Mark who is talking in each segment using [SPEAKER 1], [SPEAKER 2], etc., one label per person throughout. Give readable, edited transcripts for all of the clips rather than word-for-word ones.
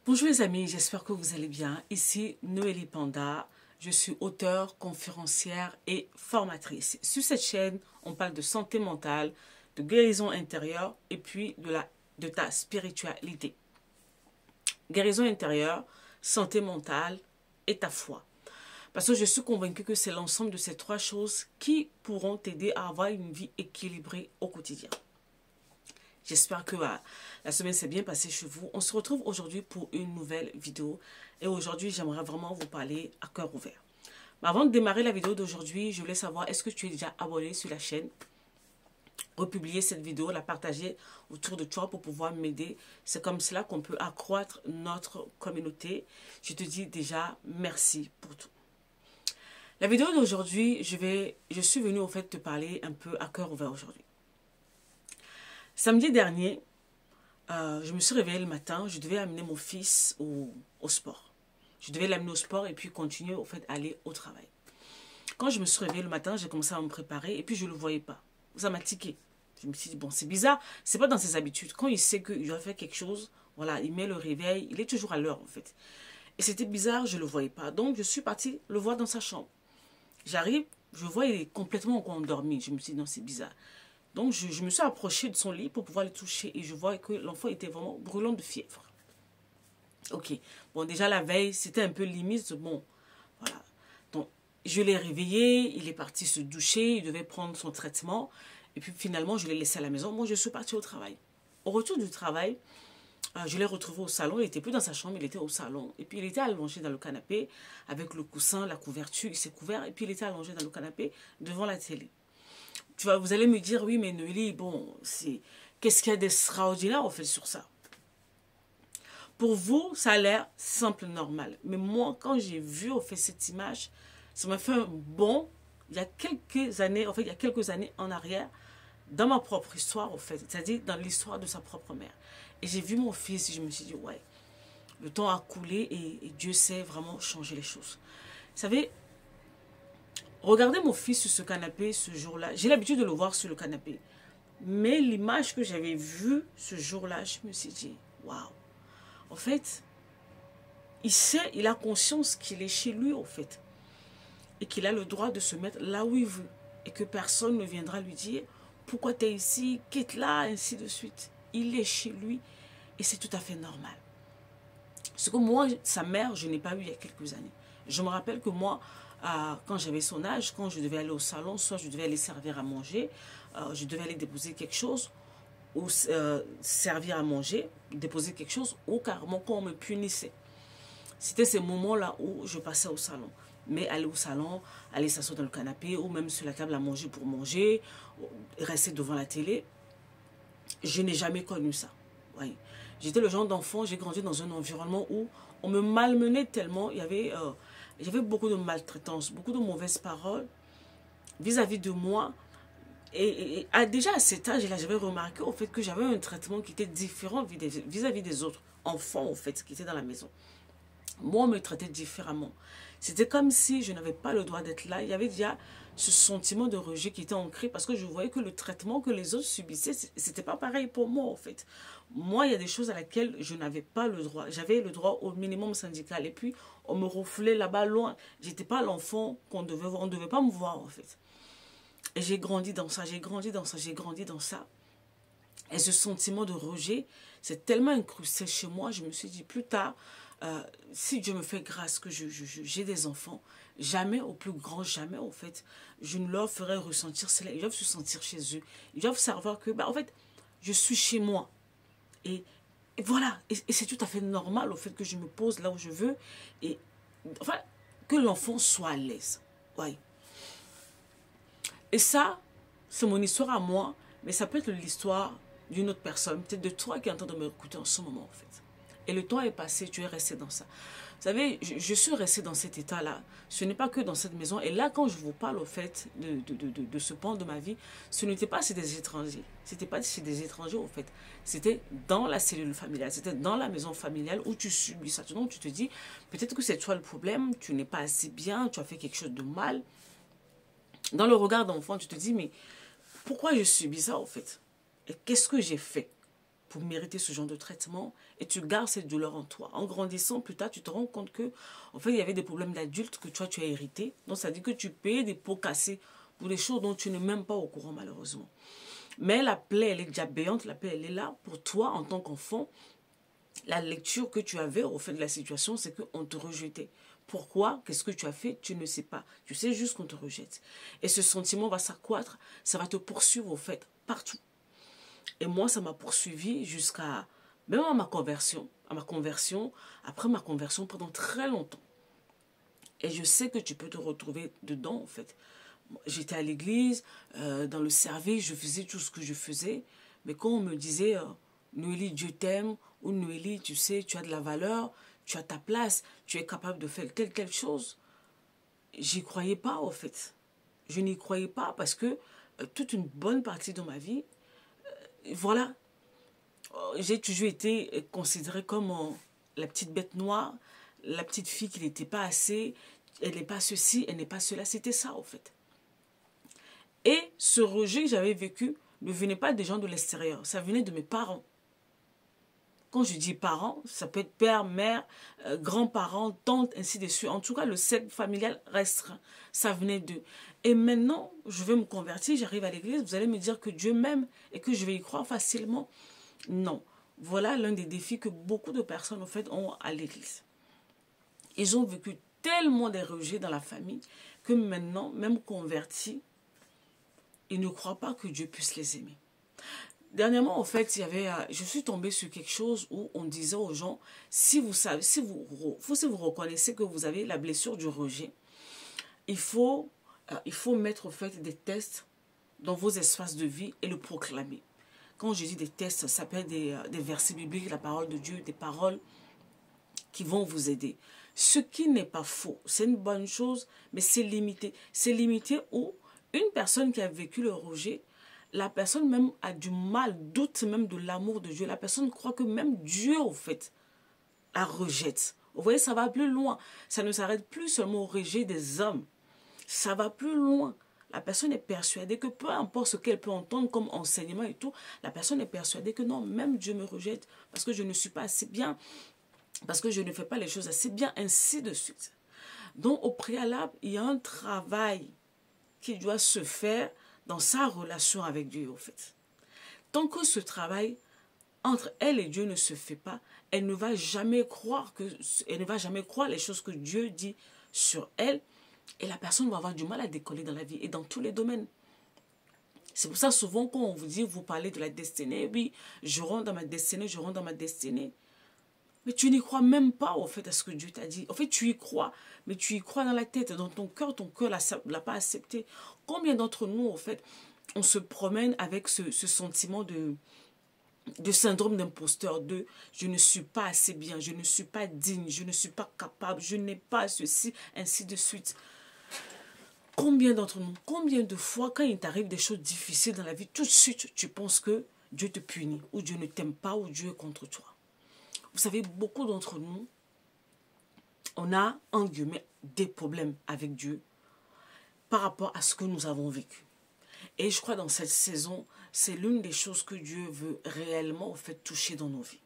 [SPEAKER 1] Bonjour les amis, j'espère que vous allez bien. Ici Noélie Panda, je suis auteure, conférencière et formatrice. Sur cette chaîne, on parle de santé mentale, de guérison intérieure et puis de ta spiritualité. Guérison intérieure, santé mentale et ta foi. Parce que je suis convaincue que c'est l'ensemble de ces trois choses qui pourront t'aider à avoir une vie équilibrée au quotidien. J'espère que la semaine s'est bien passée chez vous. On se retrouve aujourd'hui pour une nouvelle vidéo. Et aujourd'hui, j'aimerais vraiment vous parler à cœur ouvert. Mais avant de démarrer la vidéo d'aujourd'hui, je voulais savoir, est-ce que tu es déjà abonné sur la chaîne? Republier cette vidéo, la partager autour de toi pour pouvoir m'aider. C'est comme cela qu'on peut accroître notre communauté. Je te dis déjà merci pour tout. La vidéo d'aujourd'hui, je suis venue au fait te parler un peu à cœur ouvert aujourd'hui. Samedi dernier, je me suis réveillée le matin, je devais amener mon fils au sport. Je devais l'amener au sport et puis continuer au fait aller au travail. Quand je me suis réveillée le matin, j'ai commencé à me préparer et puis je ne le voyais pas. Ça m'a tiqué. Je me suis dit, bon, c'est bizarre, c'est pas dans ses habitudes. Quand il sait qu'il doit faire quelque chose, voilà, il met le réveil, il est toujours à l'heure en fait. Et c'était bizarre, je ne le voyais pas. Donc je suis partie le voir dans sa chambre. J'arrive, je vois, il est complètement endormi. Je me suis dit, non, c'est bizarre. Donc, je me suis approchée de son lit pour pouvoir le toucher et je vois que l'enfant était vraiment brûlant de fièvre. Ok. Bon, déjà la veille, c'était un peu limite. Bon, voilà. Donc, je l'ai réveillé, il est parti se doucher, il devait prendre son traitement. Et puis finalement, je l'ai laissé à la maison. Moi, je suis partie au travail. Au retour du travail, je l'ai retrouvé au salon. Il n'était plus dans sa chambre, il était au salon. Et puis, il était allongé dans le canapé avec le coussin, la couverture, il s'est couvert. Et puis, il était allongé dans le canapé devant la télé. Vous allez me dire, oui, mais Noélie, bon, qu'est-ce qu'il y a d'extraordinaire au fait sur ça? Pour vous, ça a l'air simple, normal. Mais moi, quand j'ai vu au fait cette image, ça m'a fait un bond. Il y a quelques années, en fait, il y a quelques années en arrière, dans ma propre histoire, au fait, c'est-à-dire dans l'histoire de sa propre mère. Et j'ai vu mon fils et je me suis dit, ouais, le temps a coulé et Dieu sait vraiment changer les choses. Vous savez, regardez mon fils sur ce canapé ce jour-là. J'ai l'habitude de le voir sur le canapé. Mais l'image que j'avais vue ce jour-là, je me suis dit, waouh. En fait, il sait, il a conscience qu'il est chez lui, en fait. Et qu'il a le droit de se mettre là où il veut. Et que personne ne viendra lui dire, pourquoi tu es ici, quitte là, ainsi de suite. Il est chez lui et c'est tout à fait normal. Ce que moi, sa mère, je n'ai pas eu il y a quelques années. Je me rappelle que moi, quand j'avais son âge, quand je devais aller au salon, soit je devais aller servir à manger, je devais aller déposer quelque chose, ou servir à manger, déposer quelque chose, ou carrément quand on me punissait. C'était ces moments-là où je passais au salon. Mais aller au salon, aller s'asseoir dans le canapé, ou même sur la table à manger pour manger, rester devant la télé, je n'ai jamais connu ça. Oui. J'étais le genre d'enfant, j'ai grandi dans un environnement où on me malmenait tellement, il y avait beaucoup de maltraitance, beaucoup de mauvaises paroles vis-à-vis de moi. Et déjà à cet âge-là, j'avais remarqué au fait que j'avais un traitement qui était différent vis-à-vis des autres enfants au fait qui étaient dans la maison. Moi, on me traitait différemment. C'était comme si je n'avais pas le droit d'être là. Il y avait déjà ce sentiment de rejet qui était ancré parce que je voyais que le traitement que les autres subissaient, c'était pas pareil pour moi, en fait. Moi, il y a des choses à laquelle je n'avais pas le droit. J'avais le droit au minimum syndical. Et puis, on me refoulait là-bas loin. J'étais pas l'enfant qu'on devait voir. On ne devait pas me voir, en fait. Et j'ai grandi dans ça, j'ai grandi dans ça, j'ai grandi dans ça. Et ce sentiment de rejet, c'est tellement incrusté chez moi, je me suis dit plus tard, si Dieu me fait grâce que j'ai des enfants, jamais, au plus grand jamais, en fait, je ne leur ferai ressentir cela. Ils doivent se sentir chez eux. Ils doivent savoir que, en fait, je suis chez moi. Et voilà, et c'est tout à fait normal, au fait, que je me pose là où je veux. Et, enfin, que l'enfant soit à l'aise. Oui. Et ça, c'est mon histoire à moi, mais ça peut être l'histoire d'une autre personne, peut-être de toi qui es en train de m'écouter en ce moment, en fait. Et le temps est passé, tu es resté dans ça. Vous savez, je suis restée dans cet état-là. Ce n'est pas que dans cette maison. Et là, quand je vous parle, au fait, de ce pan de ma vie, ce n'était pas chez des étrangers. Ce n'était pas chez des étrangers, au fait. C'était dans la cellule familiale. C'était dans la maison familiale où tu subis ça. Donc, tu te dis, peut-être que c'est toi le problème, tu n'es pas assez bien, tu as fait quelque chose de mal. Dans le regard d'enfant, tu te dis, mais pourquoi je subis ça, en fait? Et qu'est-ce que j'ai fait? pour mériter ce genre de traitement et tu gardes cette douleur en toi. En grandissant plus tard, tu te rends compte que en fait, il y avait des problèmes d'adultes que toi, tu as hérité. Donc, ça dit que tu payes des pots cassés pour des choses dont tu n'es même pas au courant, malheureusement. Mais la plaie, elle est déjà béante, la plaie, elle est là pour toi en tant qu'enfant. La lecture que tu avais au fait de la situation, c'est qu'on te rejetait. Pourquoi? Qu'est-ce que tu as fait? Tu ne sais pas. Tu sais juste qu'on te rejette. Et ce sentiment va s'accroître, ça va te poursuivre au fait partout. Et moi, ça m'a poursuivi jusqu'à, même à ma conversion. Après ma conversion pendant très longtemps. Et je sais que tu peux te retrouver dedans, en fait. J'étais à l'église, dans le service, je faisais tout ce que je faisais. Mais quand on me disait, Noélie, Dieu t'aime, ou Noélie, tu sais, tu as de la valeur, tu as ta place, tu es capable de faire telle chose, j'y croyais pas, en fait. Je n'y croyais pas parce que toute une bonne partie de ma vie, voilà, j'ai toujours été considérée comme la petite bête noire, la petite fille qui n'était pas assez, elle n'est pas ceci, elle n'est pas cela, c'était ça, en fait. Et ce rejet que j'avais vécu ne venait pas des gens de l'extérieur, ça venait de mes parents. Quand je dis parents, ça peut être père, mère, grands-parents, tantes, ainsi de suite. En tout cas, le cercle familial restreint. Ça venait d'eux. Et maintenant, je vais me convertir, j'arrive à l'église, vous allez me dire que Dieu m'aime et que je vais y croire facilement. Non. Voilà l'un des défis que beaucoup de personnes, en fait, ont à l'église. Ils ont vécu tellement des rejets dans la famille que maintenant, même convertis, ils ne croient pas que Dieu puisse les aimer. Dernièrement, en fait, je suis tombée sur quelque chose où on disait aux gens, si vous reconnaissez que vous avez la blessure du rejet, il faut mettre en fait des tests dans vos espaces de vie et le proclamer. Quand je dis des tests, ça peut être des versets bibliques, la parole de Dieu, des paroles qui vont vous aider. Ce qui n'est pas faux, c'est une bonne chose, mais c'est limité. C'est limité où une personne qui a vécu le rejet, la personne même a du mal, doute même de l'amour de Dieu. La personne croit que même Dieu, au fait, la rejette. Vous voyez, ça va plus loin. Ça ne s'arrête plus seulement au rejet des hommes. Ça va plus loin. La personne est persuadée que peu importe ce qu'elle peut entendre comme enseignement et tout, la personne est persuadée que non, même Dieu me rejette parce que je ne suis pas assez bien, parce que je ne fais pas les choses assez bien, ainsi de suite. Donc, au préalable, il y a un travail qui doit se faire dans sa relation avec Dieu, au fait. Tant que ce travail entre elle et Dieu ne se fait pas, elle ne va jamais croire les choses que Dieu dit sur elle, et la personne va avoir du mal à décoller dans la vie et dans tous les domaines. C'est pour ça souvent quand on vous dit, vous parlez de la destinée, oui, je rentre dans ma destinée, je rentre dans ma destinée. Mais tu n'y crois même pas, au fait, à ce que Dieu t'a dit. En fait, tu y crois, mais tu y crois dans la tête, dans ton cœur ne l'a pas accepté. Combien d'entre nous, en fait, on se promène avec ce sentiment de syndrome d'imposteur, de je ne suis pas assez bien, je ne suis pas digne, je ne suis pas capable, je n'ai pas ceci, ainsi de suite. Combien d'entre nous, combien de fois, quand il t'arrive des choses difficiles dans la vie, tout de suite, tu penses que Dieu te punit, ou Dieu ne t'aime pas, ou Dieu est contre toi. Vous savez, beaucoup d'entre nous, on a, en guillemets, des problèmes avec Dieu par rapport à ce que nous avons vécu. Et je crois dans cette saison, c'est l'une des choses que Dieu veut réellement, en fait, toucher dans nos vies.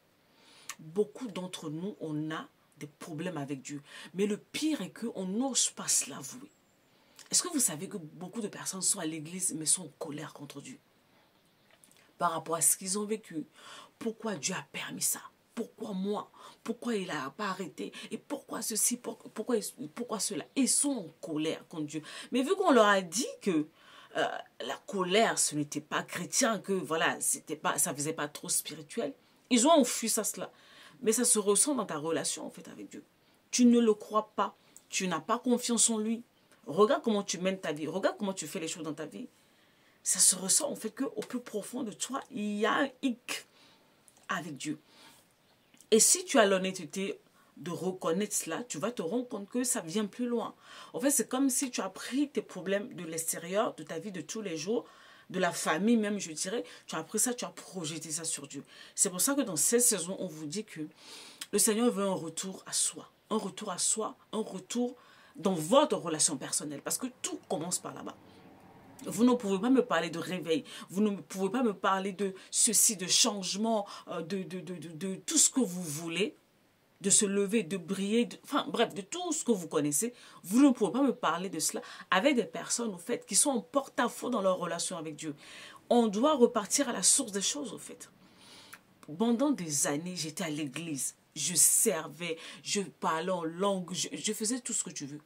[SPEAKER 1] Beaucoup d'entre nous, on a des problèmes avec Dieu. Mais le pire est qu'on n'ose pas se l'avouer. Est-ce que vous savez que beaucoup de personnes sont à l'église, mais sont en colère contre Dieu? Par rapport à ce qu'ils ont vécu. Pourquoi Dieu a permis ça? Pourquoi moi? Pourquoi il n'a pas arrêté? Et pourquoi ceci? Pourquoi cela? Ils sont en colère contre Dieu. Mais vu qu'on leur a dit que la colère, ce n'était pas chrétien, que voilà, ça faisait pas trop spirituel, ils ont enfui ça, cela. Mais ça se ressent dans ta relation, en fait, avec Dieu. Tu ne le crois pas. Tu n'as pas confiance en lui. Regarde comment tu mènes ta vie. Regarde comment tu fais les choses dans ta vie. Ça se ressent, en fait, qu'au plus profond de toi, il y a un hic avec Dieu. Et si tu as l'honnêteté de reconnaître cela, tu vas te rendre compte que ça vient plus loin. En fait, c'est comme si tu as pris tes problèmes de l'extérieur, de ta vie de tous les jours, de la famille même, je dirais. Tu as pris ça, tu as projeté ça sur Dieu. C'est pour ça que dans cette saison, on vous dit que le Seigneur veut un retour à soi. Un retour à soi, un retour dans votre relation personnelle. Parce que tout commence par là-bas. Vous ne pouvez pas me parler de réveil. Vous ne pouvez pas me parler de ceci, de changement, de tout ce que vous voulez, de se lever, de briller, enfin bref, de tout ce que vous connaissez. Vous ne pouvez pas me parler de cela avec des personnes, au fait, qui sont en porte-à-faux dans leur relation avec Dieu. On doit repartir à la source des choses, au fait. Pendant des années, j'étais à l'église. Je servais, je parlais en langue, je faisais tout ce que tu veux.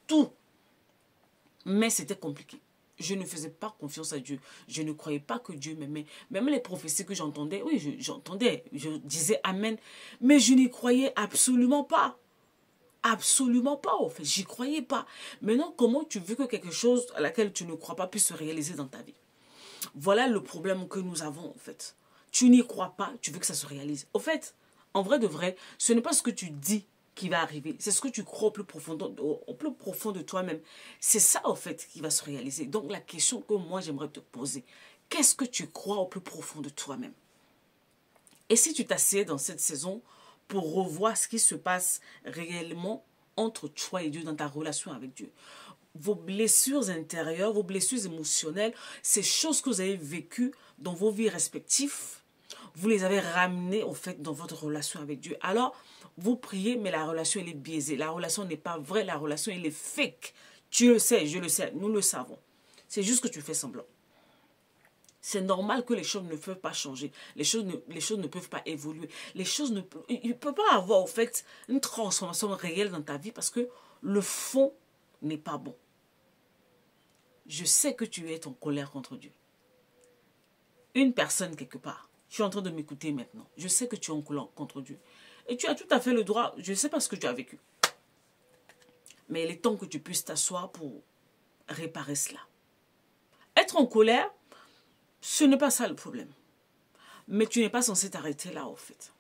[SPEAKER 1] Tout. Mais c'était compliqué. Je ne faisais pas confiance à Dieu. Je ne croyais pas que Dieu m'aimait. Même les prophéties que j'entendais, oui, j'entendais. Je disais Amen. Mais je n'y croyais absolument pas. Absolument pas, en fait. J'y croyais pas. Maintenant, comment tu veux que quelque chose à laquelle tu ne crois pas puisse se réaliser dans ta vie? Voilà le problème que nous avons, en fait. Tu n'y crois pas, tu veux que ça se réalise. Au fait, en vrai de vrai, ce n'est pas ce que tu dis qui va arriver. C'est ce que tu crois au plus profond de toi-même. C'est ça, en fait, qui va se réaliser. Donc, la question que moi, j'aimerais te poser, qu'est-ce que tu crois au plus profond de toi-même? Et si tu t'assieds dans cette saison pour revoir ce qui se passe réellement entre toi et Dieu dans ta relation avec Dieu? Vos blessures intérieures, vos blessures émotionnelles, ces choses que vous avez vécues dans vos vies respectives, vous les avez ramenées au fait dans votre relation avec Dieu. Alors, vous priez, mais la relation, elle est biaisée. La relation n'est pas vraie, la relation, elle est fake. Tu le sais, je le sais, nous le savons. C'est juste que tu fais semblant. C'est normal que les choses ne peuvent pas changer. Les choses ne peuvent pas évoluer. Il ne peut pas avoir, au fait, une transformation réelle dans ta vie parce que le fond n'est pas bon. Je sais que tu es en colère contre Dieu. Une personne quelque part, tu es en train de m'écouter maintenant. Je sais que tu es en colère contre Dieu. Et tu as tout à fait le droit, je ne sais pas ce que tu as vécu. Mais il est temps que tu puisses t'asseoir pour réparer cela. Être en colère, ce n'est pas ça le problème. Mais tu n'es pas censé t'arrêter là, au fait.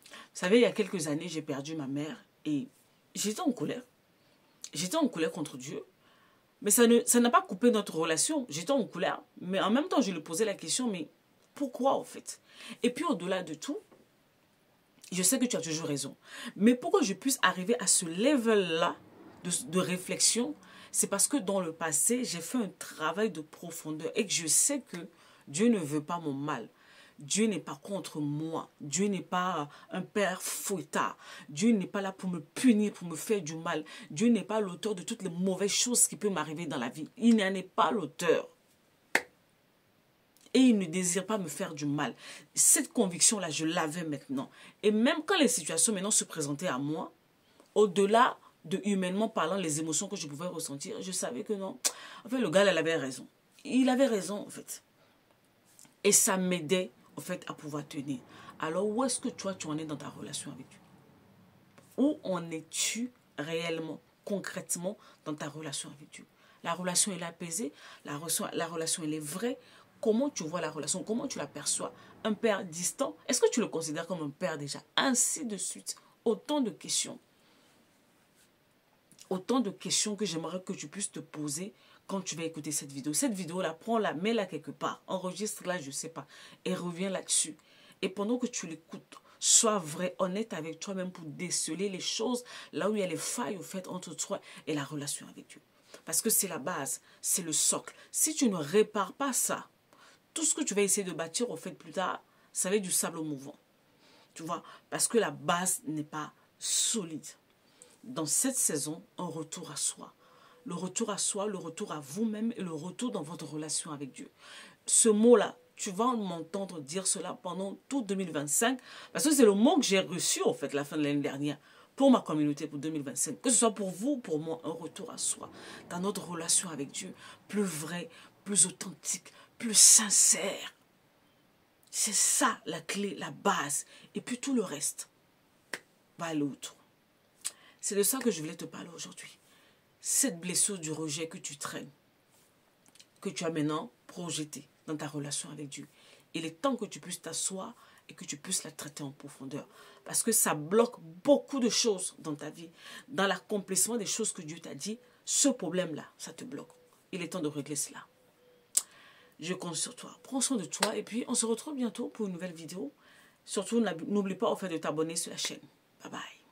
[SPEAKER 1] Vous savez, il y a quelques années, j'ai perdu ma mère et j'étais en colère. J'étais en colère contre Dieu. Mais ça n'a pas coupé notre relation. J'étais en colère. Mais en même temps, je lui posais la question, mais pourquoi, en fait? Et puis, au-delà de tout, je sais que tu as toujours raison. Mais pour que je puisse arriver à ce level-là de réflexion, c'est parce que dans le passé, j'ai fait un travail de profondeur et que je sais que Dieu ne veut pas mon mal. Dieu n'est pas contre moi. Dieu n'est pas un père fouettard. Dieu n'est pas là pour me punir, pour me faire du mal. Dieu n'est pas l'auteur de toutes les mauvaises choses qui peuvent m'arriver dans la vie. Il n'en est pas l'auteur. Et il ne désire pas me faire du mal. Cette conviction-là, je l'avais maintenant. Et même quand les situations maintenant se présentaient à moi, au-delà de humainement parlant, les émotions que je pouvais ressentir, je savais que non. En fait, le gars, il avait raison. Il avait raison, en fait. Et ça m'aidait, en fait, à pouvoir tenir. Alors, où est-ce que toi, tu en es dans ta relation avec Dieu? Où en es-tu réellement, concrètement, dans ta relation avec Dieu? La relation, elle est apaisée. La relation, elle est vraie. Comment tu vois la relation? Comment tu l'aperçois? Un père distant? Est-ce que tu le considères comme un père déjà? Ainsi de suite. Autant de questions. Autant de questions que j'aimerais que tu puisses te poser quand tu vas écouter cette vidéo. Cette vidéo-là, prends-la, mets-la quelque part. Enregistre-la, je ne sais pas. Et reviens là-dessus. Et pendant que tu l'écoutes, sois vrai, honnête avec toi-même pour déceler les choses là où il y a les failles au fait entre toi et la relation avec Dieu. Parce que c'est la base, c'est le socle. Si tu ne répares pas ça, tout ce que tu vas essayer de bâtir au fait plus tard, ça va être du sable mouvant. Tu vois, parce que la base n'est pas solide. Dans cette saison, un retour à soi. Le retour à soi, le retour à vous-même et le retour dans votre relation avec Dieu. Ce mot-là, tu vas m'entendre dire cela pendant tout 2025 parce que c'est le mot que j'ai reçu en fait la fin de l'année dernière pour ma communauté pour 2025. Que ce soit pour vous ou pour moi, un retour à soi dans notre relation avec Dieu. Plus vrai, plus authentique, plus sincère. C'est ça la clé, la base. Et puis tout le reste va aller autour. C'est de ça que je voulais te parler aujourd'hui. Cette blessure du rejet que tu traînes, que tu as maintenant projetée dans ta relation avec Dieu. Il est temps que tu puisses t'asseoir et que tu puisses la traiter en profondeur. Parce que ça bloque beaucoup de choses dans ta vie. Dans l'accomplissement des choses que Dieu t'a dit, ce problème-là, ça te bloque. Il est temps de régler cela. Je compte sur toi. Prends soin de toi et puis on se retrouve bientôt pour une nouvelle vidéo. Surtout, n'oublie pas au fait de t'abonner sur la chaîne. Bye bye.